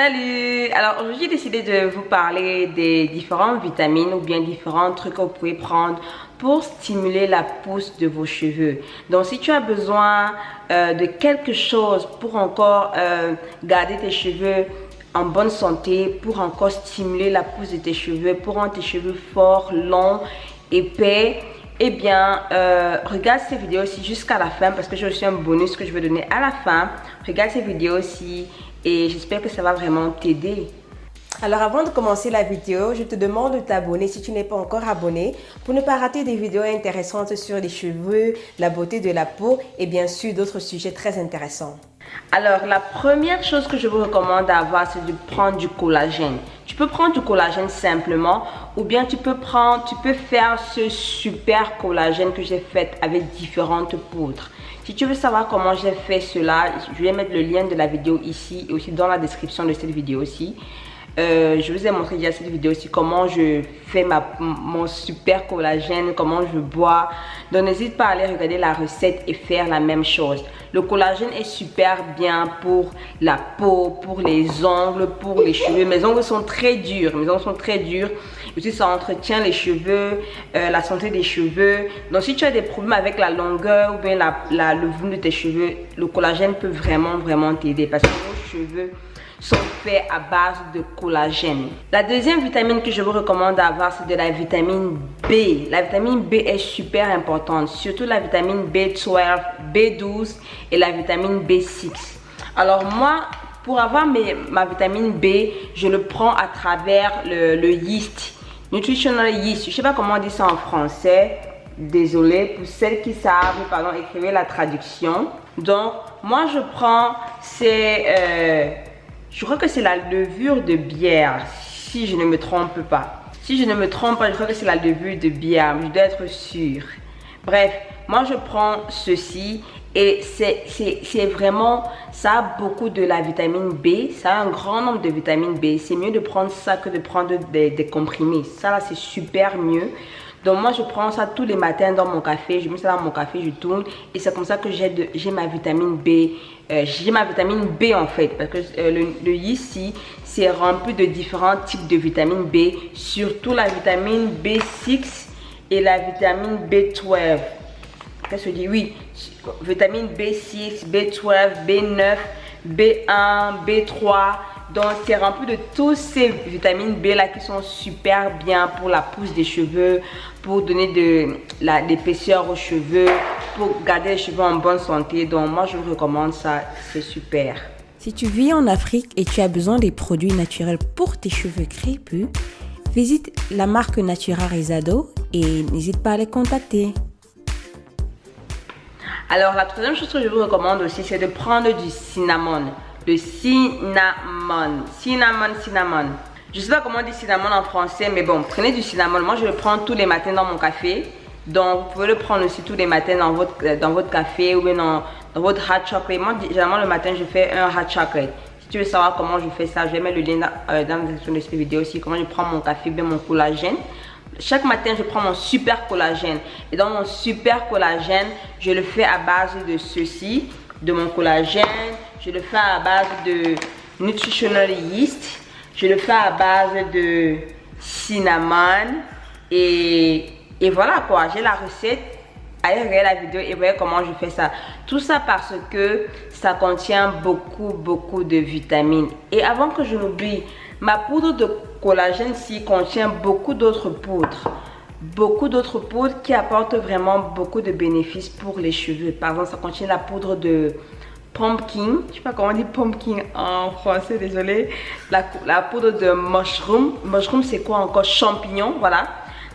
Salut! Alors aujourd'hui j'ai décidé de vous parler des différentes vitamines ou bien différents trucs que vous pouvez prendre pour stimuler la pousse de vos cheveux. Donc si tu as besoin de quelque chose pour encore garder tes cheveux en bonne santé, pour encore stimuler la pousse de tes cheveux, pour rendre tes cheveux forts, longs, épais, eh bien, regarde ces vidéos aussi jusqu'à la fin parce que j'ai aussi un bonus que je vais donner à la fin. Regarde ces vidéos aussi et j'espère que ça va vraiment t'aider. Alors avant de commencer la vidéo, je te demande de t'abonner si tu n'es pas encore abonné pour ne pas rater des vidéos intéressantes sur les cheveux, la beauté de la peau et bien sûr d'autres sujets très intéressants. Alors la première chose que je vous recommande d'avoir, c'est de prendre du collagène. Tu peux prendre du collagène simplement ou bien tu peux faire ce super collagène que j'ai fait avec différentes poudres. Si tu veux savoir comment j'ai fait cela, je vais mettre le lien de la vidéo ici et aussi dans la description de cette vidéo aussi. Je vous ai montré déjà cette vidéo aussi comment je fais mon super collagène, comment je bois. Donc n'hésite pas à aller regarder la recette et faire la même chose. Le collagène est super bien pour la peau, pour les ongles, pour les cheveux. Mes ongles sont très durs, Aussi ça entretient les cheveux, la santé des cheveux. Donc si tu as des problèmes avec la longueur ou bien le volume de tes cheveux, le collagène peut vraiment t'aider parce que vos cheveux sont faits à base de collagène. La deuxième vitamine que je vous recommande d'avoir, c'est de la vitamine B. La vitamine B est super importante, surtout la vitamine B12, B12 et la vitamine B6. Alors moi, pour avoir ma vitamine B, je le prends à travers le yeast, nutritional yeast. Je ne sais pas comment on dit ça en français. Désolée pour celles qui savent, pardon, écrivez la traduction. Donc, moi je prends je crois que c'est la levure de bière, si je ne me trompe pas. Si je ne me trompe pas, je crois que c'est la levure de bière, je dois être sûre. Bref, moi je prends ceci et c'est vraiment, ça a beaucoup de la vitamine B, ça a un grand nombre de vitamine B. C'est mieux de prendre ça que de prendre des comprimés. Ça là, c'est super mieux. Donc moi je prends ça tous les matins dans mon café, je mets ça dans mon café, je tourne et c'est comme ça que j'ai ma vitamine B. J'ai ma vitamine B en fait parce que le yeast ici c'est rempli de différents types de vitamine B, surtout la vitamine B6 et la vitamine B12. Qu'est-ce que je dis? Oui, vitamine B6, B12, B9, B1, B3. Donc c'est rempli de tous ces vitamines B là qui sont super bien pour la pousse des cheveux, pour donner de l'épaisseur aux cheveux, pour garder les cheveux en bonne santé. Donc moi je vous recommande ça, c'est super. Si tu vis en Afrique et tu as besoin des produits naturels pour tes cheveux crépus, visite la marque Natura Rizado et n'hésite pas à les contacter. Alors la troisième chose que je vous recommande aussi, c'est de prendre du cinnamon. Le cinnamon. Je ne sais pas comment on dit cinnamon en français, mais bon, prenez du cinnamon. Moi, je le prends tous les matins dans mon café. Donc, vous pouvez le prendre aussi tous les matins dans votre café ou bien dans votre hot chocolate. Moi, généralement, le matin, je fais un hot chocolate. Si tu veux savoir comment je fais ça, je vais mettre le lien dans la description de cette vidéo aussi. Comment je prends mon café, bien mon collagène. Chaque matin, je prends mon super collagène. Et dans mon super collagène, je le fais à base de ceci, de mon collagène. Je le fais à base de nutritional yeast. Je le fais à base de cinnamon. Et voilà quoi, j'ai la recette. Allez regarder la vidéo et voyez comment je fais ça. Tout ça parce que ça contient beaucoup de vitamines. Et avant que je n'oublie, ma poudre de collagène ici contient beaucoup d'autres poudres. Beaucoup d'autres poudres qui apportent vraiment beaucoup de bénéfices pour les cheveux. Par exemple, ça contient la poudre de pumpkin, je sais pas comment on dit pumpkin en français, désolé. La poudre de mushroom. Mushroom c'est quoi encore? Champignon, voilà.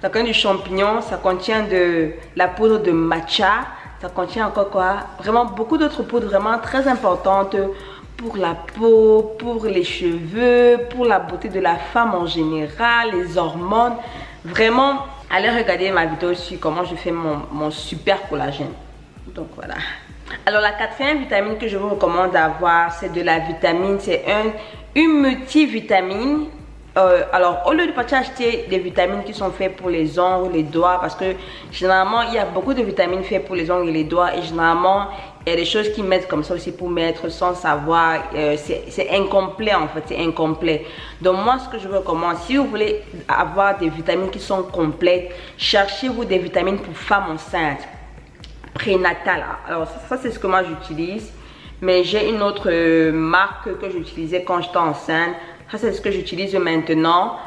Ça contient du champignon, ça contient de la poudre de matcha, ça contient encore quoi? Vraiment beaucoup d'autres poudres vraiment très importantes pour la peau, pour les cheveux, pour la beauté de la femme en général, les hormones. Vraiment, allez regarder ma vidéo sur comment je fais mon super collagène. Donc voilà. Alors la quatrième vitamine que je vous recommande d'avoir, c'est de la vitamine, c'est une multivitamine. Alors au lieu de partir acheter des vitamines qui sont faites pour les ongles, les doigts, parce que généralement il y a beaucoup de vitamines faites pour les ongles et les doigts et généralement Il y a des choses qu'ils mettent comme ça aussi pour mettre sans savoir. C'est incomplet en fait, c'est incomplet. Donc moi, ce que je vous recommande, si vous voulez avoir des vitamines qui sont complètes, cherchez-vous des vitamines pour femmes enceintes, prénatales. Alors ça c'est ce que moi j'utilise. Mais j'ai une autre marque que j'utilisais quand j'étais enceinte. Ça c'est ce que j'utilise maintenant.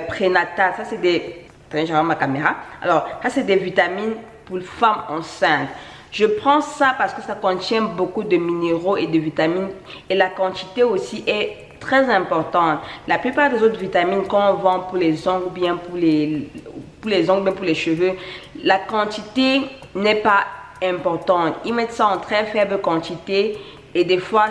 Prénatal, ça c'est des... Attendez, j'arrête ma caméra. Alors, ça c'est des vitamines pour les femmes enceintes. Je prends ça parce que ça contient beaucoup de minéraux et de vitamines. Et la quantité aussi est très importante. La plupart des autres vitamines qu'on vend pour les ongles ou bien pour les ongles, bien pour les cheveux, la quantité n'est pas importante. Ils mettent ça en très faible quantité. Et des fois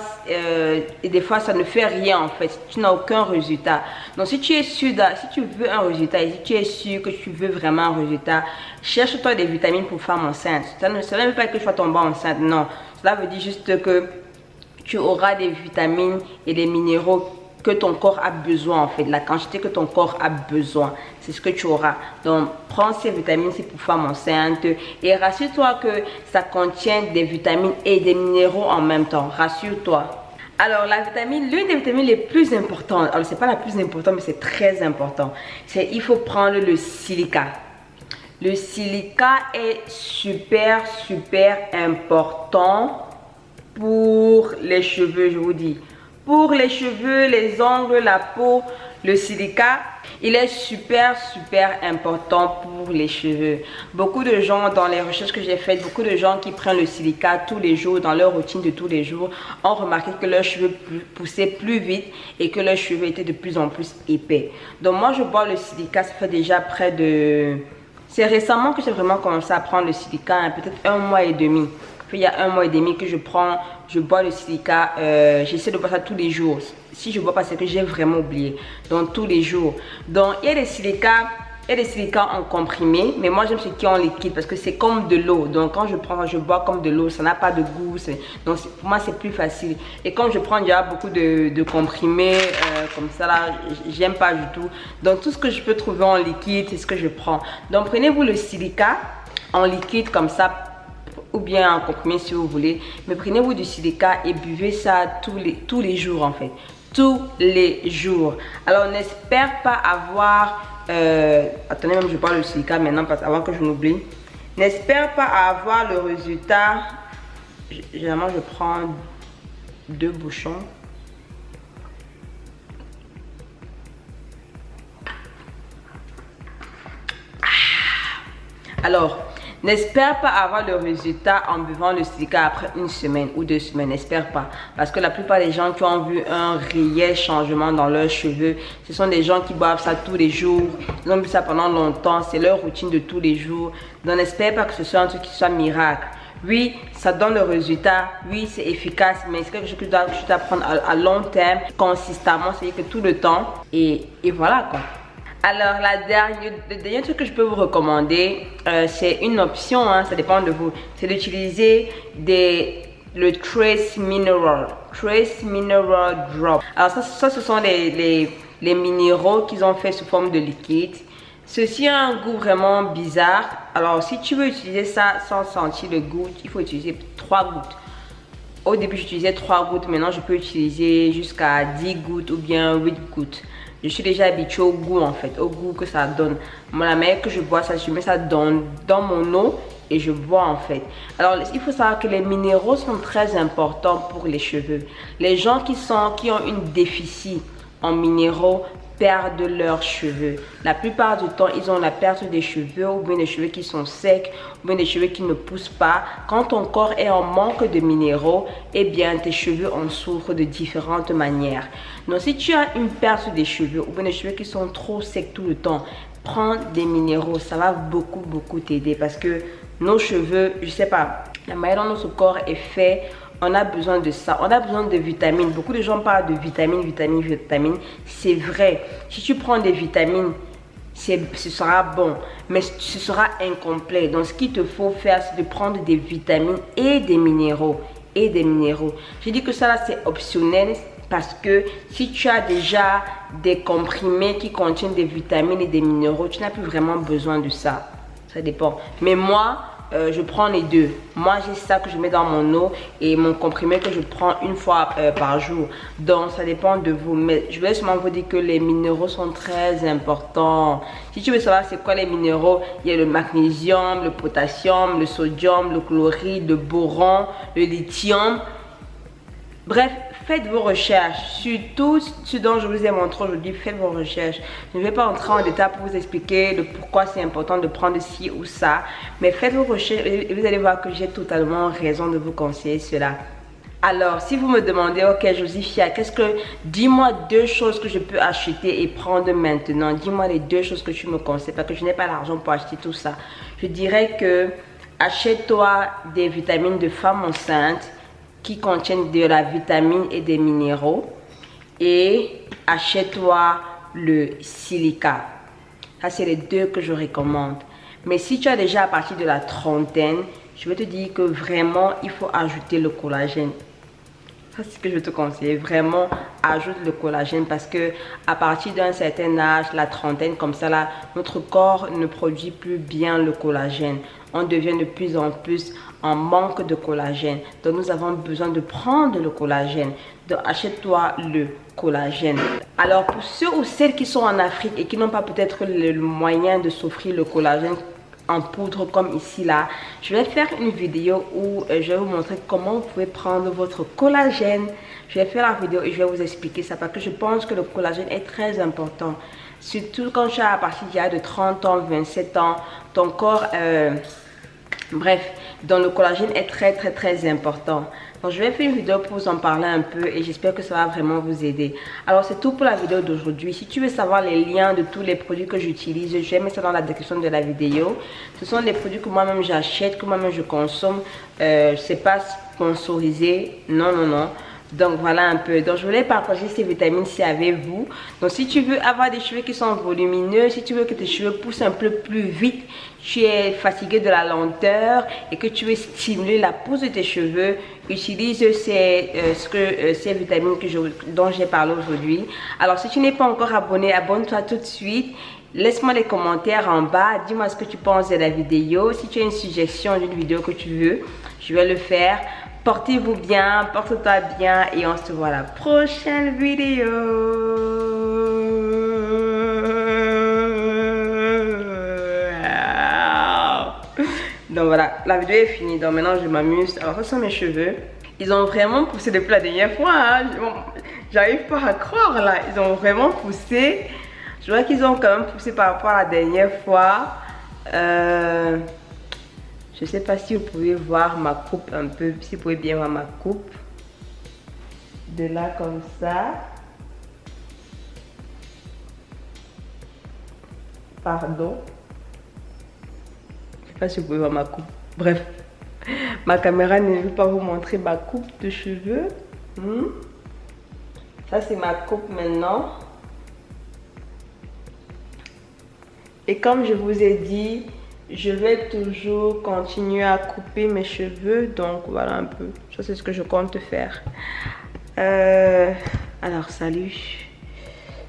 ça ne fait rien en fait, tu n'as aucun résultat. Donc si tu es sûr, si tu veux un résultat et si tu es sûr que tu veux vraiment un résultat, cherche-toi des vitamines pour femmes enceintes. Ça ne veut pas que tu sois tombée enceinte, non. Cela veut dire juste que tu auras des vitamines et des minéraux que ton corps a besoin en fait, la quantité que ton corps a besoin, c'est ce que tu auras. Donc prends ces vitamines, c'est pour femmes enceintes et rassure-toi que ça contient des vitamines et des minéraux en même temps, rassure-toi. Alors la vitamine, l'une des vitamines les plus importantes, alors c'est pas la plus importante mais c'est très important, c'est il faut prendre le silica. Le silica est super important pour les cheveux, je vous dis. Pour les cheveux, les ongles, la peau, le silica, il est super important pour les cheveux. Beaucoup de gens, dans les recherches que j'ai faites, beaucoup de gens qui prennent le silica tous les jours, dans leur routine de tous les jours, ont remarqué que leurs cheveux poussaient plus vite et que leurs cheveux étaient de plus en plus épais. Donc moi, je bois le silica, ça fait déjà près de... C'est récemment que j'ai vraiment commencé à prendre le silica, hein, peut-être 1 mois et demi. Il y a 1 mois et demi que je bois le silica, j'essaie de boire ça tous les jours. Si je ne bois pas, c'est que j'ai vraiment oublié. Donc tous les jours. Donc il y a des silicas en comprimé, mais moi j'aime ceux qui ont en liquide parce que c'est comme de l'eau. Donc quand je bois comme de l'eau, ça n'a pas de goût. Donc pour moi c'est plus facile. Et comme je prends déjà beaucoup de comprimés comme ça là, j'aime pas du tout. Donc tout ce que je peux trouver en liquide, c'est ce que je prends. Donc prenez-vous le silica en liquide comme ça, ou bien en comprimé si vous voulez, mais prenez-vous du silica et buvez ça tous les jours en fait, tous les jours. Alors n'espère pas avoir attendez, même je bois le silica maintenant avant que je n'oublie. N'espère pas avoir le résultat. Généralement je prends 2 bouchons. Alors n'espère pas avoir le résultat en buvant le silica après 1 semaine ou 2 semaines. N'espère pas. Parce que la plupart des gens qui ont vu un réel changement dans leurs cheveux, ce sont des gens qui boivent ça tous les jours. Ils ont bu ça pendant longtemps. C'est leur routine de tous les jours. Donc n'espère pas que ce soit un truc qui soit miracle. Oui, ça donne le résultat. Oui, c'est efficace. Mais c'est quelque chose que tu dois prendre à long terme, consistamment. C'est-à-dire que tout le temps. Et voilà quoi. Alors, le dernier truc que je peux vous recommander, c'est une option, hein, ça dépend de vous. C'est d'utiliser le Trace Mineral Drop. Alors, ça ce sont les minéraux qu'ils ont fait sous forme de liquide. Ceci a un goût vraiment bizarre. Alors, si tu veux utiliser ça sans sentir le goût, il faut utiliser 3 gouttes. Au début, j'utilisais 3 gouttes. Maintenant, je peux utiliser jusqu'à 10 gouttes ou bien 8 gouttes. Je suis déjà habituée au goût en fait, au goût que ça donne. Moi, la manière que je bois ça, je mets ça dans mon eau et je bois en fait. Alors, il faut savoir que les minéraux sont très importants pour les cheveux. Les gens qui ont une déficit en minéraux perdent leurs cheveux. La plupart du temps, ils ont la perte des cheveux ou bien des cheveux qui sont secs ou bien des cheveux qui ne poussent pas. Quand ton corps est en manque de minéraux, eh bien tes cheveux en souffrent de différentes manières. Donc si tu as une perte des cheveux ou bien des cheveux qui sont trop secs tout le temps, prends des minéraux. Ça va beaucoup t'aider parce que nos cheveux, je sais pas, la manière dont notre corps est fait, on a besoin de ça, on a besoin de vitamines. Beaucoup de gens parlent de vitamines. C'est vrai, si tu prends des vitamines, ce sera bon, mais ce sera incomplet. Donc ce qu'il te faut faire, c'est de prendre des vitamines et des minéraux. Je dis que ça là, c'est optionnel parce que si tu as déjà des comprimés qui contiennent des vitamines et des minéraux, tu n'as plus vraiment besoin de ça. Ça dépend. Mais moi, je prends les deux. Moi, j'ai ça que je mets dans mon eau et mon comprimé que je prends une fois par jour. Donc, ça dépend de vous. Mais je voulais seulement vous dire que les minéraux sont très importants. Si tu veux savoir c'est quoi les minéraux, il y a le magnésium, le potassium, le sodium, le chloride, le boron, le lithium. Bref, faites vos recherches, surtout ce dont je vous ai montré aujourd'hui, faites vos recherches. Je ne vais pas entrer en détail pour vous expliquer le pourquoi c'est important de prendre ci ou ça, mais faites vos recherches et vous allez voir que j'ai totalement raison de vous conseiller cela. Alors, si vous me demandez, ok Josifia, dis-moi 2 choses que je peux acheter et prendre maintenant. Dis-moi les 2 choses que tu me conseilles parce que je n'ai pas l'argent pour acheter tout ça. Je dirais que achète-toi des vitamines de femme enceinte qui contiennent de la vitamine et des minéraux et achète-toi le silica. Ça, c'est les 2 que je recommande. Mais si tu as déjà à partir de la trentaine, je vais te dire que vraiment, il faut ajouter le collagène. Ça, c'est ce que je te conseille. Vraiment, ajoute le collagène parce que à partir d'un certain âge, la trentaine comme ça, là, notre corps ne produit plus bien le collagène. On devient de plus en plus en manque de collagène. Donc, nous avons besoin de prendre le collagène. Donc, achète-toi le collagène. Alors, pour ceux ou celles qui sont en Afrique et qui n'ont pas peut-être le moyen de s'offrir le collagène en poudre comme ici là, je vais faire une vidéo où je vais vous montrer comment vous pouvez prendre votre collagène. Je vais faire la vidéo et je vais vous expliquer ça parce que je pense que le collagène est très important, surtout quand tu as à partir de 30 ans, 27 ans, ton corps bref, donc le collagène est très important. Donc je vais faire une vidéo pour vous en parler un peu et j'espère que ça va vraiment vous aider. Alors c'est tout pour la vidéo d'aujourd'hui. Si tu veux savoir les liens de tous les produits que j'utilise, je vais mettre ça dans la description de la vidéo. Ce sont les produits que moi-même j'achète, que moi-même je consomme. C'est pas sponsorisé, non. Donc voilà un peu. Donc je voulais partager ces vitamines C avec vous. Donc si tu veux avoir des cheveux qui sont volumineux, si tu veux que tes cheveux poussent un peu plus vite, tu es fatigué de la lenteur et que tu veux stimuler la pousse de tes cheveux, utilise ces vitamines dont j'ai parlé aujourd'hui. Alors si tu n'es pas encore abonné, abonne-toi tout de suite. Laisse-moi les commentaires en bas. Dis-moi ce que tu penses de la vidéo. Si tu as une suggestion d'une vidéo que tu veux, je vais le faire. Portez-vous bien, porte-toi bien et on se voit à la prochaine vidéo. Donc voilà, la vidéo est finie. Donc maintenant je m'amuse. Alors ça sont mes cheveux. Ils ont vraiment poussé depuis la dernière fois. Hein. J'arrive pas à croire là. Ils ont vraiment poussé. Je vois qu'ils ont quand même poussé par rapport à la dernière fois. Je ne sais pas si vous pouvez voir ma coupe un peu, si vous pouvez bien voir ma coupe. De là comme ça. Pardon. Je ne sais pas si vous pouvez voir ma coupe. Bref, ma caméra ne veut pas vous montrer ma coupe de cheveux. Ça c'est ma coupe maintenant. Et comme je vous ai dit, je vais toujours continuer à couper mes cheveux. Donc voilà un peu. Ça c'est ce que je compte faire. Alors salut.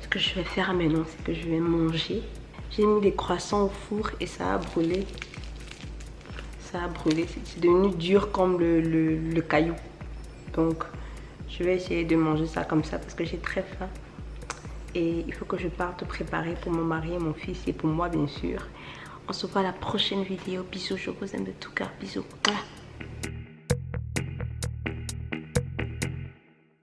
Ce que je vais faire maintenant, c'est que je vais manger. J'ai mis des croissants au four et ça a brûlé. Ça a brûlé. C'est devenu dur comme le caillou. Donc je vais essayer de manger ça comme ça parce que j'ai très faim. Et il faut que je parte préparer pour mon mari et mon fils et pour moi bien sûr. On se voit à la prochaine vidéo. Bisous, je vous aime de tout cœur. Bisous. Voilà.